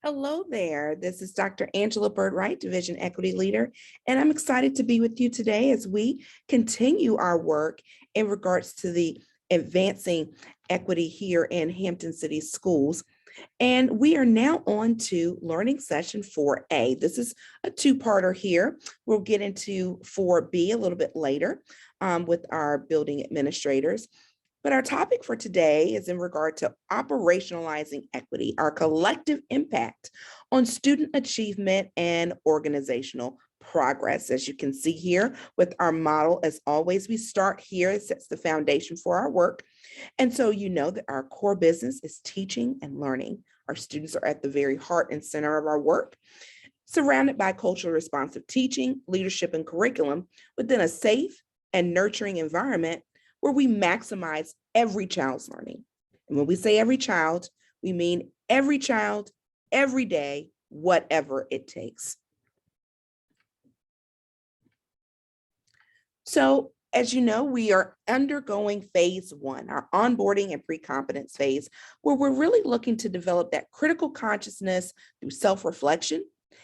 Hello there. This is Dr. Angela Byrd-Wright, Division Equity Leader, and I'm excited to be with you today as we continue our work in regards to the advancing equity here in Hampton City Schools. And we are now on to learning session 4A. This is a two-parter here. We'll get into 4B a little bit later with our building administrators. But our topic for today is in regard to operationalizing equity, our collective impact on student achievement and organizational progress. As you can see here with our model, as always, we start here. It sets the foundation for our work. And so you know that our core business is teaching and learning. Our students are at the very heart and center of our work, surrounded by culturally responsive teaching, leadership, and curriculum within a safe and nurturing environment where we maximize every child's learning. And when we say every child, we mean every child, every day, whatever it takes. So, as you know, we are undergoing phase one, our onboarding and pre-competence phase, where we're really looking to develop that critical consciousness through self-reflection,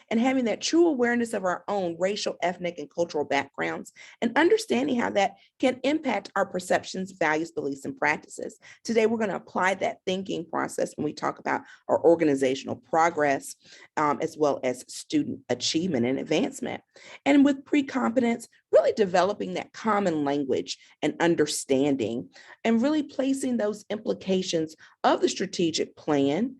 and having that true awareness of our own racial, ethnic, and cultural backgrounds, and understanding how that can impact our perceptions, values, beliefs, and practices. Today, we're going to apply that thinking process when we talk about our organizational progress, as well as student achievement and advancement. And with pre-competence, really developing that common language and understanding, and really placing those implications of the strategic plan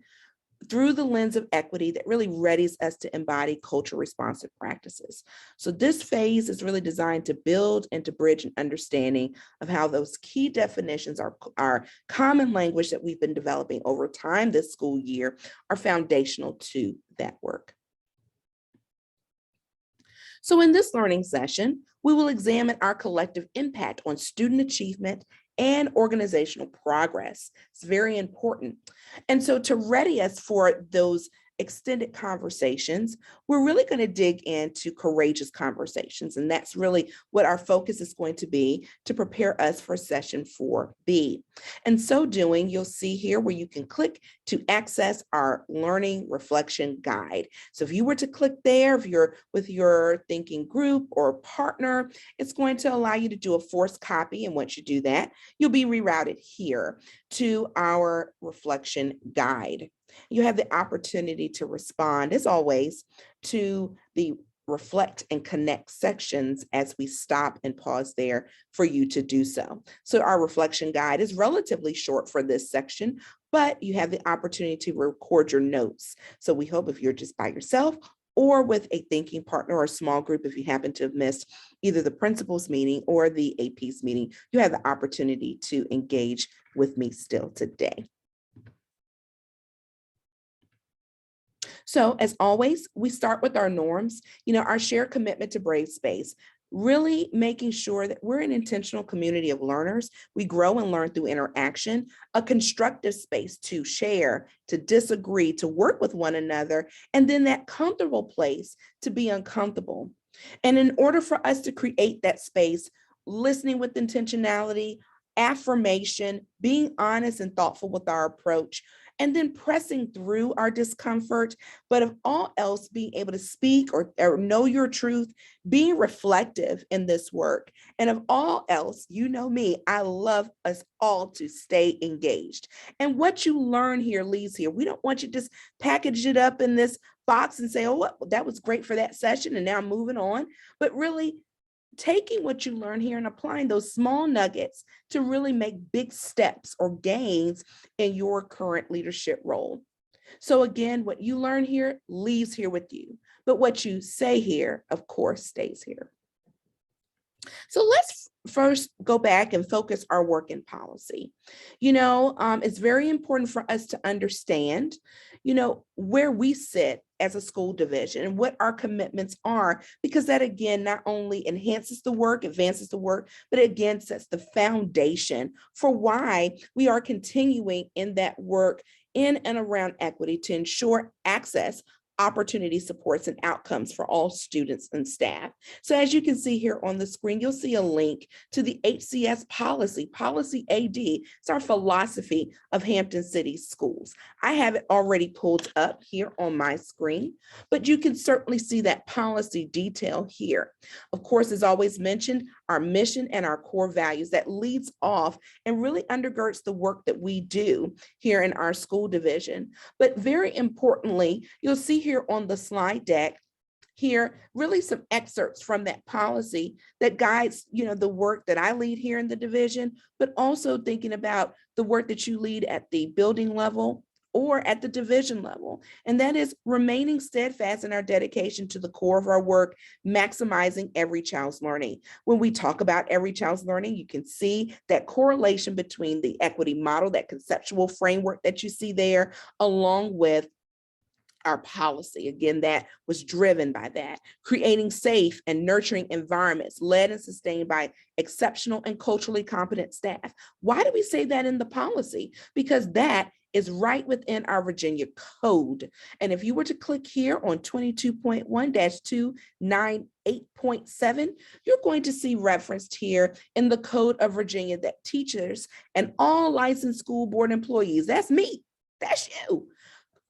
through the lens of equity that really readies us to embody culture responsive practices. So this phase is really designed to build and to bridge an understanding of how those key definitions, our common language that we've been developing over time this school year, are foundational to that work. So in this learning session, we will examine our collective impact on student achievement and organizational progress. It's very important. And so to ready us for those extended conversations, we're really going to dig into courageous conversations. And that's really what our focus is going to be to prepare us for session 4B. And so doing, you'll see here where you can click to access our learning reflection guide. So if you were to click there, if you're with your thinking group or partner, it's going to allow you to do a forced copy. And once you do that, you'll be rerouted here to our reflection guide. You have the opportunity to respond, as always, to the reflect and connect sections as we stop and pause there for you to do so. So our reflection guide is relatively short for this section, but you have the opportunity to record your notes. So we hope if you're just by yourself or with a thinking partner or a small group, if you happen to have missed either the principal's meeting or the AP's meeting, you have the opportunity to engage with me still today. So as always, we start with our norms, our shared commitment to brave space, really making sure that we're an intentional community of learners. We grow and learn through interaction, a constructive space to share, to disagree, to work with one another, and then that comfortable place to be uncomfortable. And in order for us to create that space, listening with intentionality, affirmation, being honest and thoughtful with our approach, and then pressing through our discomfort, but of all else, being able to speak or know your truth, being reflective in this work. And of all else, you know me, I love us all to stay engaged. And what you learn here leaves here. We don't want you to just package it up in this box and say, oh, well, that was great for that session, and now I'm moving on. But really, taking what you learn here and applying those small nuggets to really make big steps or gains in your current leadership role. So again, what you learn here leaves here with you, but what you say here, of course, stays here. So let's first go back and focus our work in policy. It's very important for us to understand, where we sit as a school division and what our commitments are, because that again, not only enhances the work, advances the work, but again, sets the foundation for why we are continuing in that work in and around equity to ensure access, opportunity, supports, and outcomes for all students and staff. So as you can see here on the screen, you'll see a link to the HCS policy, Policy AD. It's our philosophy of Hampton City Schools. I have it already pulled up here on my screen, but you can certainly see that policy detail here. Of course, as always mentioned, our mission and our core values that leads off and really undergirds the work that we do here in our school division. But very importantly, you'll see here on the slide deck here really some excerpts from that policy that guides, the work that I lead here in the division, but also thinking about the work that you lead at the building level or at the division level. And that is remaining steadfast in our dedication to the core of our work, maximizing every child's learning. When we talk about every child's learning, you can see that correlation between the equity model, that conceptual framework that you see there, along with our policy. Again, that was driven by that, creating safe and nurturing environments led and sustained by exceptional and culturally competent staff. Why do we say that in the policy? Because that is right within our Virginia code. And if you were to click here on 22.1-298.7, you're going to see referenced here in the Code of Virginia that teachers and all licensed school board employees, that's me, that's you,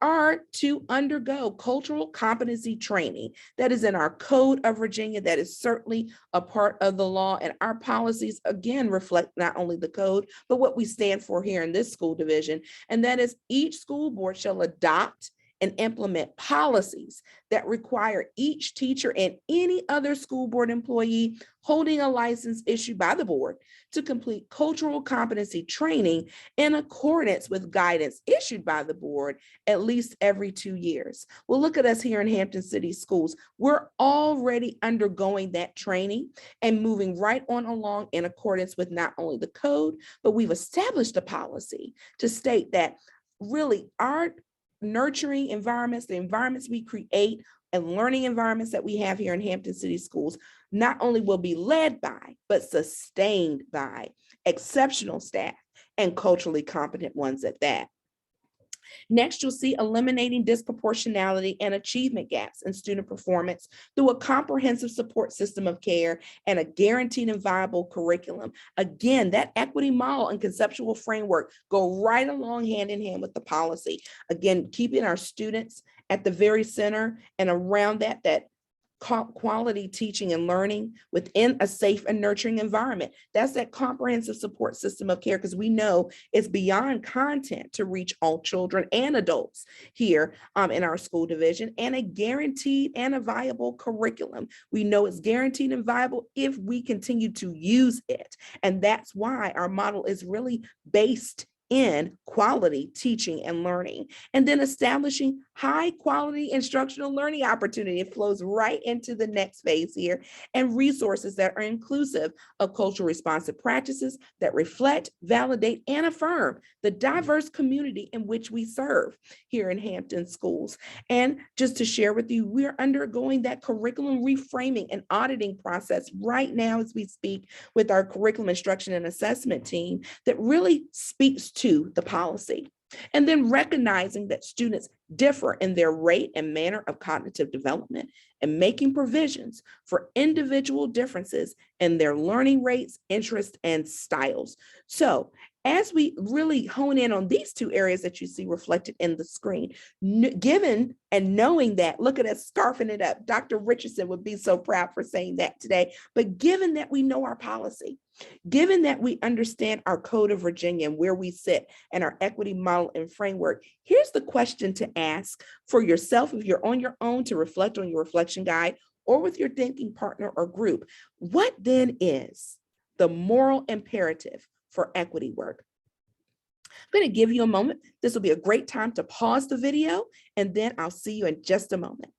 are to undergo cultural competency training. That is in our Code of Virginia. That is certainly a part of the law, and our policies again reflect not only the code, but what we stand for here in this school division. And that is each school board shall adopt and implement policies that require each teacher and any other school board employee holding a license issued by the board to complete cultural competency training in accordance with guidance issued by the board at least every 2 years. Well, look at us here in Hampton City Schools. We're already undergoing that training and moving right on along in accordance with not only the code, but we've established a policy to state that really our nurturing environments, the environments we create and learning environments that we have here in Hampton City Schools, not only will be led by, but sustained by exceptional staff and culturally competent ones at that. Next, you'll see eliminating disproportionality and achievement gaps in student performance through a comprehensive support system of care and a guaranteed and viable curriculum. Again, that equity model and conceptual framework go right along hand in hand with the policy. Again, keeping our students at the very center and around that quality teaching and learning within a safe and nurturing environment. That's that comprehensive support system of care, because we know it's beyond content to reach all children and adults here in our school division, and a guaranteed and a viable curriculum. We know it's guaranteed and viable if we continue to use it. And that's why our model is really based in quality teaching and learning, and then establishing high quality instructional learning opportunity. It flows right into the next phase here, and resources that are inclusive of culturally responsive practices that reflect, validate, and affirm the diverse community in which we serve here in Hampton Schools. And just to share with you, we're undergoing that curriculum reframing and auditing process right now as we speak with our curriculum instruction and assessment team that really speaks to the policy. And then recognizing that students differ in their rate and manner of cognitive development, and making provisions for individual differences in their learning rates, interests, and styles. So as we really hone in on these two areas that you see reflected in the screen, given and knowing that, look at us scarfing it up. Dr. Richardson would be so proud for saying that today. But given that we know our policy, given that we understand our Code of Virginia and where we sit and our equity model and framework, here's the question to ask for yourself if you're on your own to reflect on your reflection guide or with your thinking partner or group. What then is the moral imperative for equity work? I'm going to give you a moment. This will be a great time to pause the video, and then I'll see you in just a moment.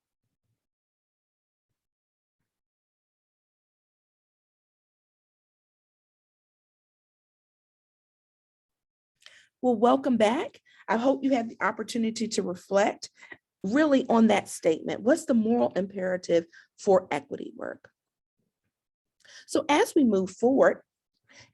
Well, welcome back. I hope you had the opportunity to reflect really on that statement. What's the moral imperative for equity work? So as we move forward,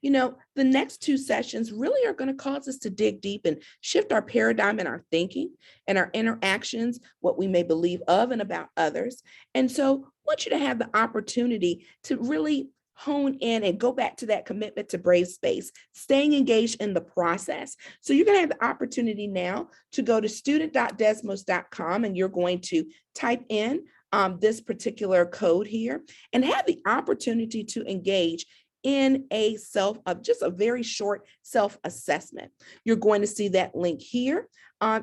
The next two sessions really are going to cause us to dig deep and shift our paradigm in our thinking and our interactions, what we may believe of and about others. And so I want you to have the opportunity to really hone in and go back to that commitment to brave space, staying engaged in the process. So you're going to have the opportunity now to go to student.desmos.com, and you're going to type in this particular code here and have the opportunity to engage in just a very short self-assessment. You're going to see that link here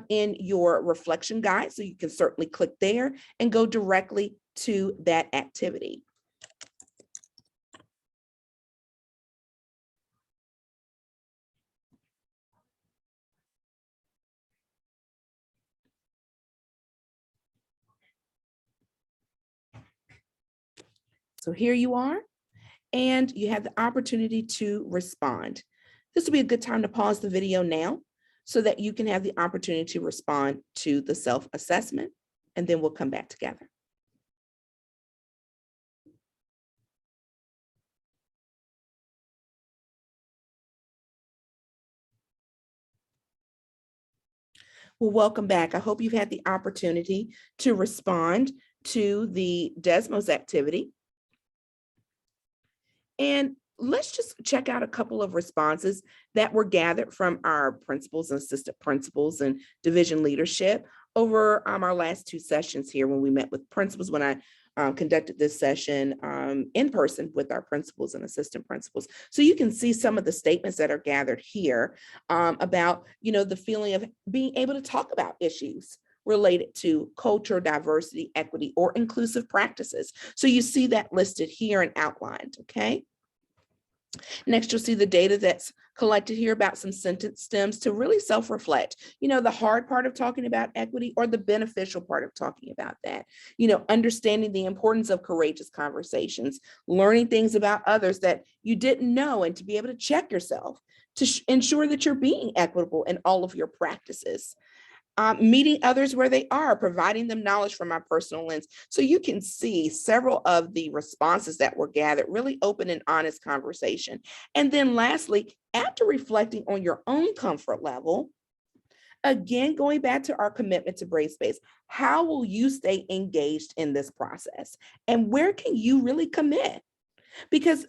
in your reflection guide. So you can certainly click there and go directly to that activity. So here you are, and you have the opportunity to respond. This will be a good time to pause the video now so that you can have the opportunity to respond to the self-assessment, and then we'll come back together. Well, welcome back. I hope you've had the opportunity to respond to the Desmos activity. And let's just check out a couple of responses that were gathered from our principals and assistant principals and division leadership over our last two sessions here when we met with principals, when I conducted this session in person with our principals and assistant principals. So you can see some of the statements that are gathered here about, the feeling of being able to talk about issues related to culture, diversity, equity, or inclusive practices. So you see that listed here and outlined, okay? Next, you'll see the data that's collected here about some sentence stems to really self-reflect, the hard part of talking about equity or the beneficial part of talking about that, understanding the importance of courageous conversations, learning things about others that you didn't know, and to be able to check yourself to ensure that you're being equitable in all of your practices. Meeting others where they are, providing them knowledge from our personal lens. So you can see several of the responses that were gathered, really open and honest conversation. And then lastly, after reflecting on your own comfort level, again, going back to our commitment to brave space, how will you stay engaged in this process? And where can you really commit? Because,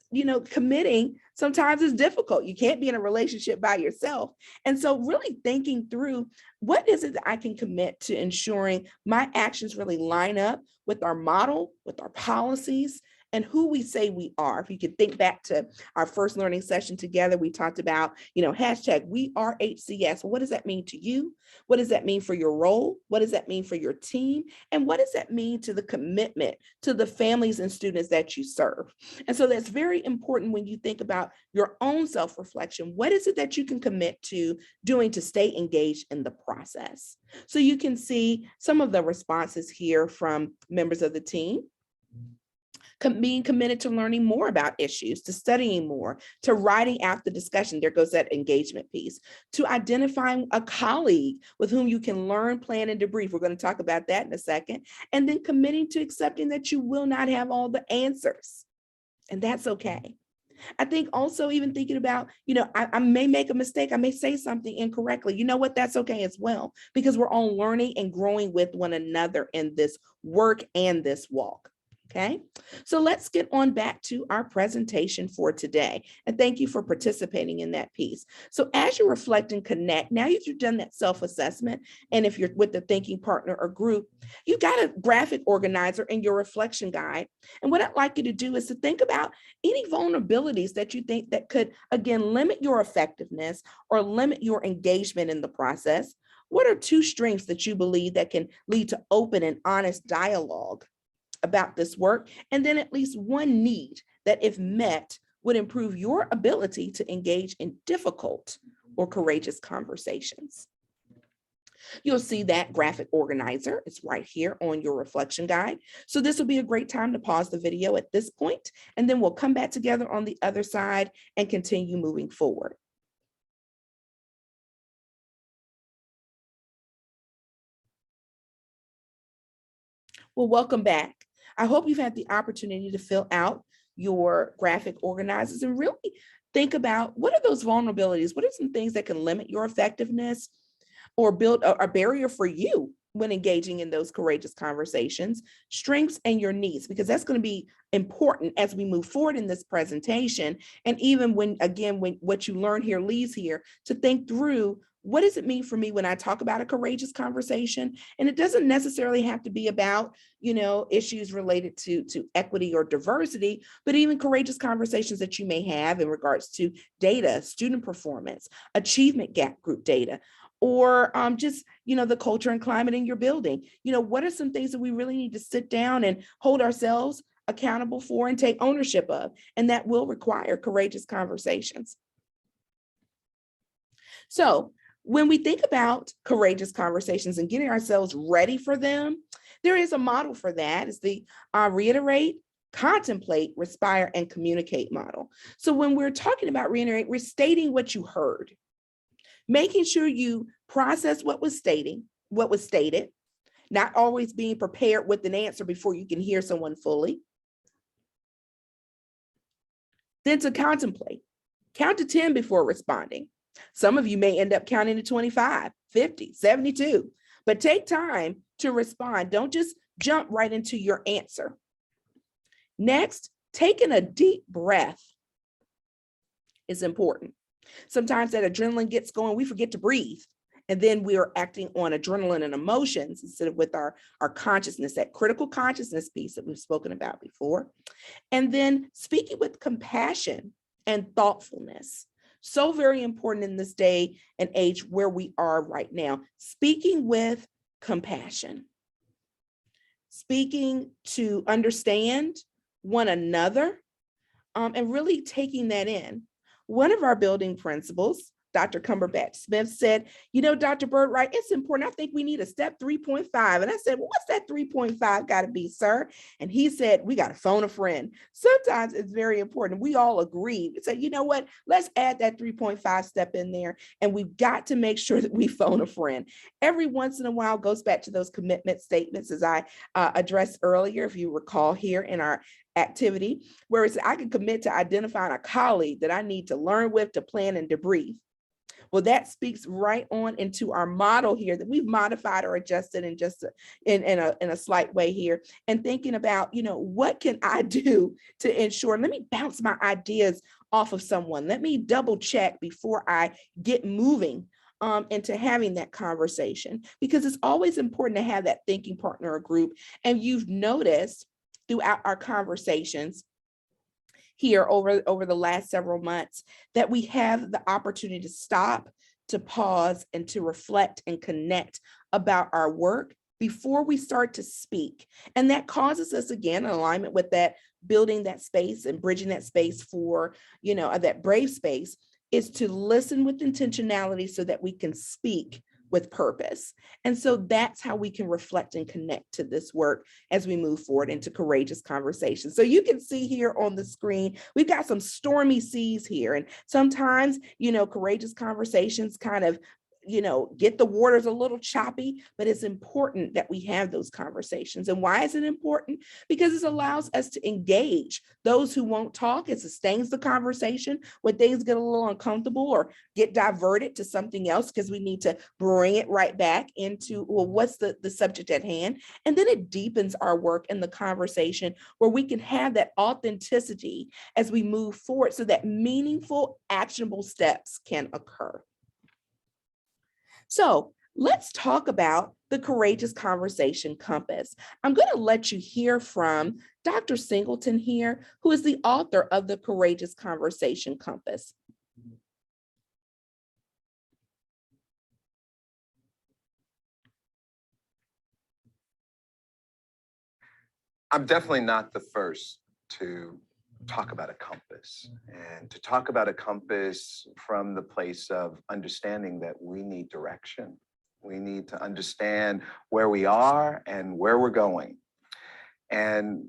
committing sometimes is difficult. You can't be in a relationship by yourself. And so really thinking through, what is it that I can commit to ensuring my actions really line up with our model, with our policies, and who we say we are. If you could think back to our first learning session together, we talked about, hashtag we are HCS. What does that mean to you? What does that mean for your role? What does that mean for your team? And what does that mean to the commitment to the families and students that you serve? And so that's very important when you think about your own self-reflection. What is it that you can commit to doing to stay engaged in the process? So you can see some of the responses here from members of the team. Being committed to learning more about issues, to studying more, to writing out the discussion. There goes that engagement piece. To identifying a colleague with whom you can learn, plan, and debrief. We're going to talk about that in a second. And then committing to accepting that you will not have all the answers. And that's okay. I think also even thinking about, I may make a mistake. I may say something incorrectly. You know what? That's okay as well, because we're all learning and growing with one another in this work and this walk. Okay, so let's get on back to our presentation for today. And thank you for participating in that piece. So as you reflect and connect, now that you've done that self-assessment, and if you're with the thinking partner or group, you've got a graphic organizer in your reflection guide. And what I'd like you to do is to think about any vulnerabilities that you think that could, again, limit your effectiveness or limit your engagement in the process. What are two strengths that you believe that can lead to open and honest dialogue about this work? And then at least one need that, if met, would improve your ability to engage in difficult or courageous conversations. You'll see that graphic organizer. It's right here on your reflection guide. So this will be a great time to pause the video at this point, and then we'll come back together on the other side and continue moving forward. Well, welcome back. I hope you've had the opportunity to fill out your graphic organizers and really think about what are those vulnerabilities? What are some things that can limit your effectiveness or build a barrier for you when engaging in those courageous conversations? Strengths and your needs, because that's going to be important as we move forward in this presentation. And even when, again, when what you learn here leaves here, to think through, what does it mean for me when I talk about a courageous conversation? And it doesn't necessarily have to be about, issues related to equity or diversity, but even courageous conversations that you may have in regards to data, student performance, achievement gap group data, or just, the culture and climate in your building. What are some things that we really need to sit down and hold ourselves accountable for and take ownership of? And that will require courageous conversations. So when we think about courageous conversations and getting ourselves ready for them, there is a model for that. It's the reiterate, contemplate, respire, and communicate model. So when we're talking about reiterate, we're stating what you heard, making sure you process what was stated, not always being prepared with an answer before you can hear someone fully. Then to contemplate, count to 10 before responding. Some of you may end up counting to 25, 50, 72, but take time to respond. Don't just jump right into your answer. Next, taking a deep breath is important. Sometimes that adrenaline gets going, we forget to breathe. And then we are acting on adrenaline and emotions instead of with our consciousness, that critical consciousness piece that we've spoken about before. And then speaking with compassion and thoughtfulness. So very important in this day and age where we are right now. Speaking with compassion. Speaking to understand one another, and really taking that in. One of our building principals, Dr. Cumberbatch Smith, said, Dr. Byrd-Wright, it's important. I think we need a step 3.5. And I said, well, what's that 3.5 got to be, sir? And he said, we got to phone a friend. Sometimes it's very important. We all agreed. We said, you know what? Let's add that 3.5 step in there. And we've got to make sure that we phone a friend. Every once in a while goes back to those commitment statements, as I addressed earlier, if you recall here in our activity, where it's I can commit to identifying a colleague that I need to learn with, to plan, and debrief. Well, that speaks right on into our model here that we've modified or adjusted in just in a slight way here, and thinking about, what can I do to ensure, let me bounce my ideas off of someone. Let me double check before I get moving into having that conversation, because it's always important to have that thinking partner or group. And you've noticed throughout our conversations here over the last several months that we have the opportunity to stop, to pause, and to reflect and connect about our work before we start to speak. And that causes us, again, in alignment with that, building that space and bridging that space for, that brave space, is to listen with intentionality so that we can speak with purpose. And so that's how we can reflect and connect to this work as we move forward into courageous conversations. So you can see here on the screen, we've got some stormy seas here. And sometimes, courageous conversations kind of, get the waters a little choppy, but it's important that we have those conversations. And why is it important? Because it allows us to engage those who won't talk. It sustains the conversation when things get a little uncomfortable or get diverted to something else, because we need to bring it right back into, well, what's the subject at hand? And then it deepens our work in the conversation where we can have that authenticity as we move forward so that meaningful, actionable steps can occur. So let's talk about the Courageous Conversation Compass. I'm going to let you hear from Dr. Singleton here, who is the author of the Courageous Conversation Compass. I'm definitely not the first to talk about a compass, and to talk about a compass from the place of understanding that we need direction. We need to understand where we are and where we're going. And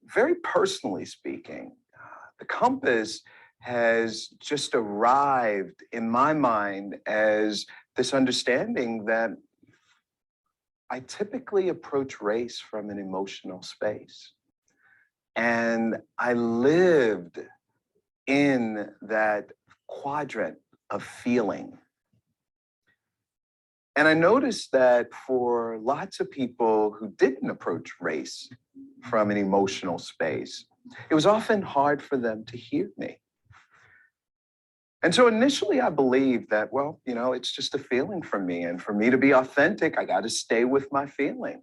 very personally speaking, the compass has just arrived in my mind as this understanding that I typically approach race from an emotional space. And I lived in that quadrant of feeling. And I noticed that for lots of people who didn't approach race from an emotional space, it was often hard for them to hear me. And so initially I believed that, well, it's just a feeling for me. And for me to be authentic, I got to stay with my feeling.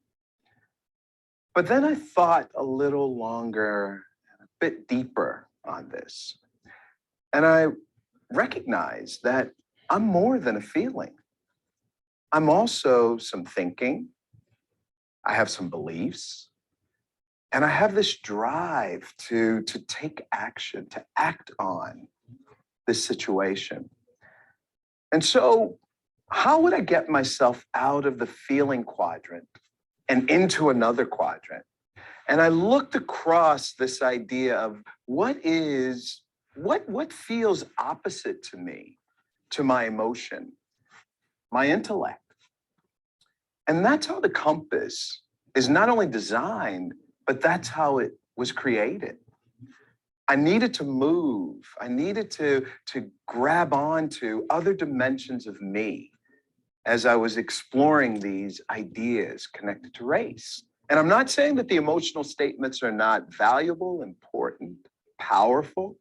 But then I thought a little longer, a bit deeper on this. And I recognized that I'm more than a feeling. I'm also some thinking. I have some beliefs. And I have this drive to take action, to act on this situation. And so how would I get myself out of the feeling quadrant and into another quadrant? And I looked across this idea of what feels opposite to me, to my emotion, my intellect. And that's how the compass is not only designed, but that's how it was created. I needed to move. I needed to grab onto other dimensions of me as I was exploring these ideas connected to race. And I'm not saying that the emotional statements are not valuable, important, powerful,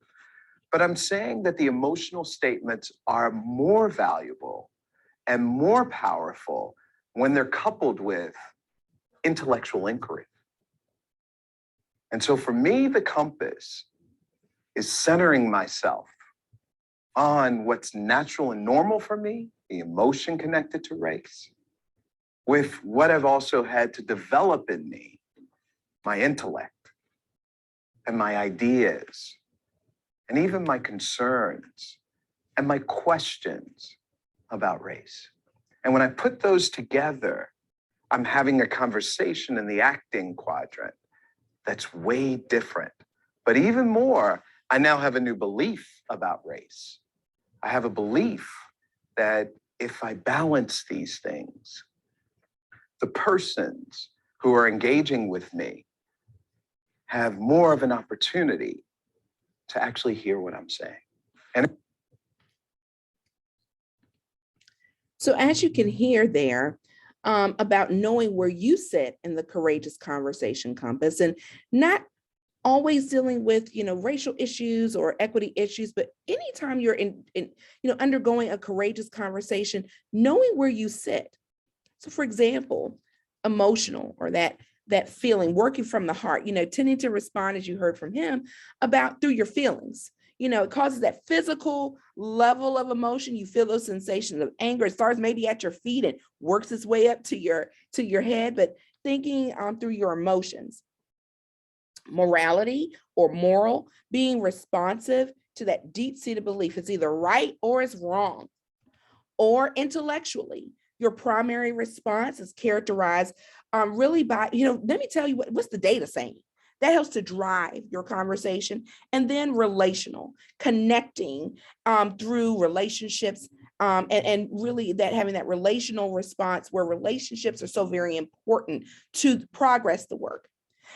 but I'm saying that the emotional statements are more valuable and more powerful when they're coupled with intellectual inquiry. And so for me, the compass is centering myself on what's natural and normal for me, the emotion connected to race, with what I've also had to develop in me, my intellect and my ideas, and even my concerns and my questions about race. And when I put those together, I'm having a conversation in the acting quadrant that's way different. But even more, I now have a new belief about race. I have a belief that if I balance these things, the persons who are engaging with me have more of an opportunity to actually hear what I'm saying. And so as you can hear there, about knowing where you sit in the courageous conversation compass, and not always dealing with, racial issues or equity issues, but anytime you're in undergoing a courageous conversation, knowing where you sit. So for example, emotional, or that feeling, working from the heart, tending to respond, as you heard from him, about through your feelings. It causes that physical level of emotion. You feel those sensations of anger. It starts maybe at your feet and works its way up to your head, but thinking through your emotions. Morality or moral, being responsive to that deep-seated belief. It's either right or it's wrong. Or intellectually, your primary response is characterized really by, let me tell you what's the data saying. That helps to drive your conversation. And then relational, connecting through relationships, and really that having that relational response, where relationships are so very important to progress the work.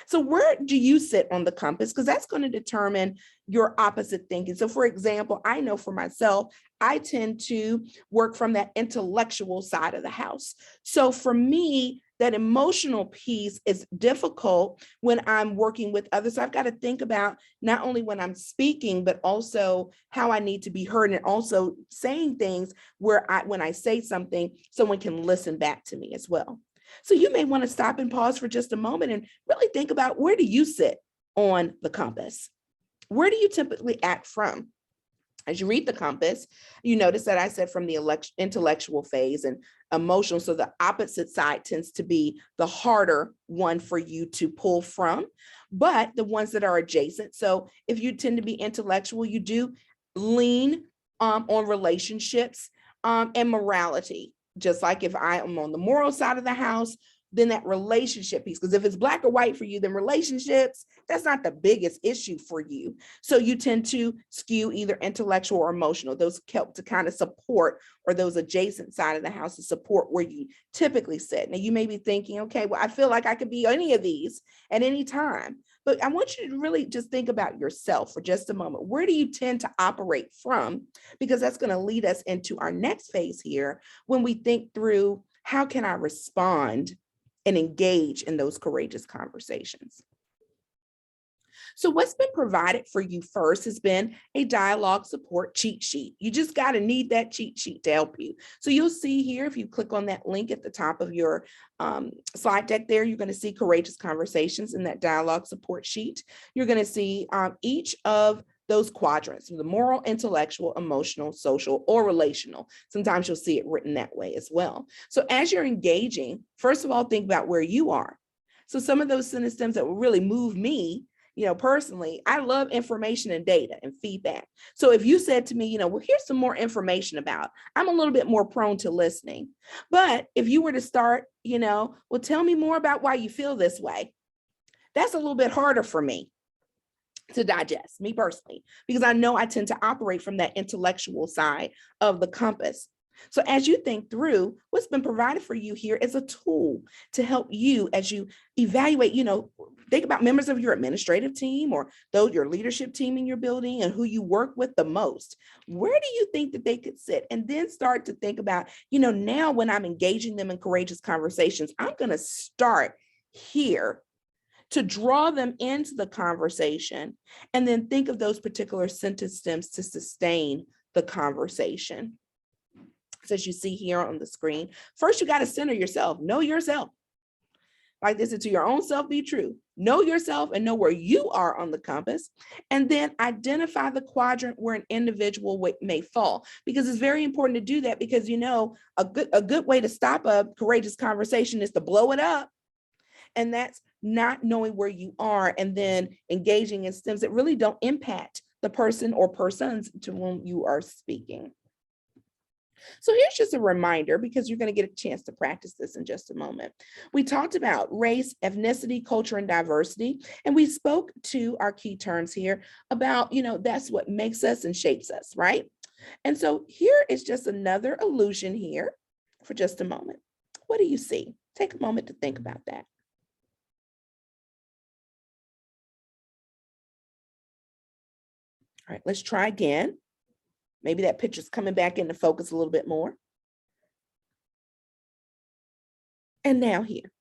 So where do you sit on the compass? Because that's going to determine your opposite thinking. So for example, I know for myself, I tend to work from that intellectual side of the house. So for me, that emotional piece is difficult when I'm working with others. So I've got to think about not only when I'm speaking, but also how I need to be heard, and also saying things where when I say something, someone can listen back to me as well. So you may want to stop and pause for just a moment and really think about, where do you sit on the compass? Where do you typically act from? As you read the compass, you notice that I said from the intellectual phase and emotional. So the opposite side tends to be the harder one for you to pull from, but the ones that are adjacent. So if you tend to be intellectual, you do lean on relationships and morality. Just like if I am on the moral side of the house, than that relationship piece. Because if it's black or white for you, then relationships, that's not the biggest issue for you. So you tend to skew either intellectual or emotional. Those help to kind of support, or those adjacent side of the house to support where you typically sit. Now you may be thinking, okay, well, I feel like I could be any of these at any time. But I want you to really just think about yourself for just a moment. Where do you tend to operate from? Because that's going to lead us into our next phase here when we think through, how can I respond and engage in those courageous conversations? So what's been provided for you first has been a dialogue support cheat sheet. You just got to need that cheat sheet to help you. So you'll see here, if you click on that link at the top of your slide deck there, you're going to see courageous conversations in that dialogue support sheet. You're going to see each of those quadrants, the moral, intellectual, emotional, social, or relational. Sometimes you'll see it written that way as well. So as you're engaging, first of all, think about where you are. So some of those sentence stems that will really move me, personally, I love information and data and feedback. So if you said to me, well, here's some more information about, I'm a little bit more prone to listening. But if you were to start, well, tell me more about why you feel this way. That's a little bit harder for me to digest, me personally, because I know I tend to operate from that intellectual side of the compass. So as you think through, what's been provided for you here is a tool to help you as you evaluate, think about members of your administrative team or your leadership team in your building and who you work with the most. Where do you think that they could sit? And then start to think about, now when I'm engaging them in courageous conversations, I'm going to start here to draw them into the conversation, and then think of those particular sentence stems to sustain the conversation. So as you see here on the screen, first you got to center yourself, know yourself. Like this, to your own self be true. Know yourself and know where you are on the compass, and then identify the quadrant where an individual may fall, because it's very important to do that, because a good way to stop a courageous conversation is to blow it up. And that's not knowing where you are and then engaging in stems that really don't impact the person or persons to whom you are speaking. So here's just a reminder, because you're going to get a chance to practice this in just a moment. We talked about race, ethnicity, culture, and diversity, and we spoke to our key terms here about, that's what makes us and shapes us, right? And so here is just another illusion here for just a moment. What do you see? Take a moment to think about that. All right, let's try again. Maybe that picture's coming back into focus a little bit more. And now here.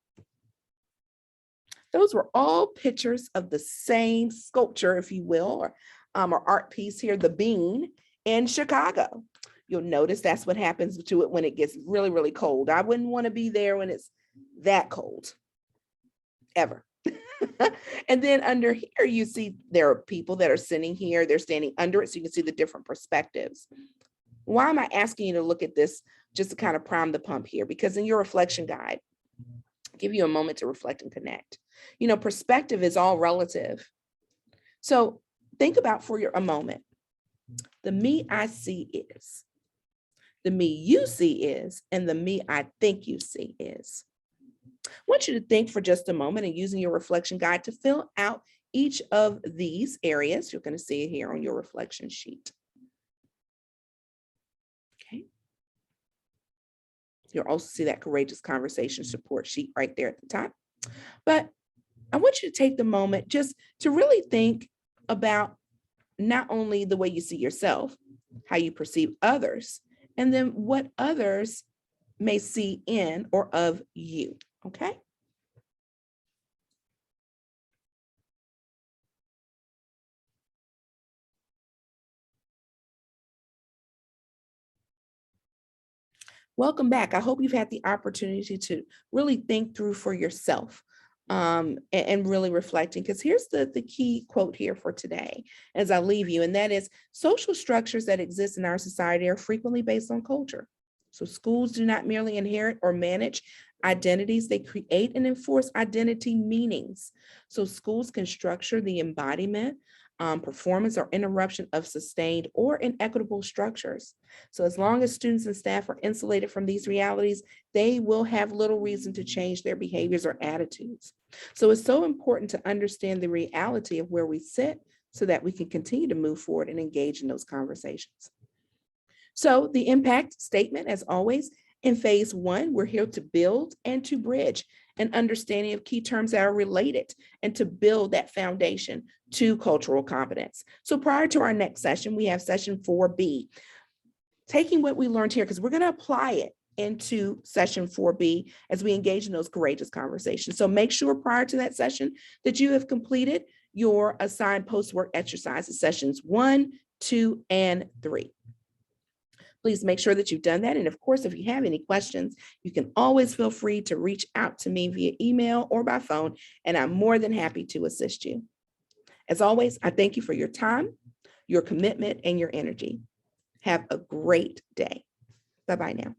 Those were all pictures of the same sculpture, if you will, or art piece here, the Bean in Chicago. You'll notice that's what happens to it when it gets really, really cold. I wouldn't want to be there when it's that cold, ever. And then under here, you see there are people that are sitting here, they're standing under it, so you can see the different perspectives. Why am I asking you to look at this just to kind of prime the pump here? Because in your reflection guide, give you a moment to reflect and connect. Perspective is all relative. So think about for a moment, the me I see is, the me you see is, and the me I think you see is. I want you to think for just a moment and using your reflection guide to fill out each of these areas. You're going to see it here on your reflection sheet. Okay. You'll also see that courageous conversation support sheet right there at the top. But I want you to take the moment just to really think about not only the way you see yourself, how you perceive others, and then what others may see in or of you. Okay. Welcome back. I hope you've had the opportunity to really think through for yourself and really reflecting, because here's the key quote here for today as I leave you, and that is, social structures that exist in our society are frequently based on culture. So schools do not merely inherit or manage identities, they create and enforce identity meanings. So schools can structure the embodiment performance or interruption of sustained or inequitable structures. So as long as students and staff are insulated from these realities, they will have little reason to change their behaviors or attitudes. So it's so important to understand the reality of where we sit so that we can continue to move forward and engage in those conversations. So the impact statement, as always, in phase one, we're here to build and to bridge an understanding of key terms that are related and to build that foundation to cultural competence. So prior to our next session, we have session 4B, taking what we learned here, because we're going to apply it into session 4B as we engage in those courageous conversations. So make sure prior to that session that you have completed your assigned post-work exercises, sessions 1, 2, and 3. Please make sure that you've done that. And of course, if you have any questions, you can always feel free to reach out to me via email or by phone, and I'm more than happy to assist you. As always, I thank you for your time, your commitment, and your energy. Have a great day. Bye-bye now.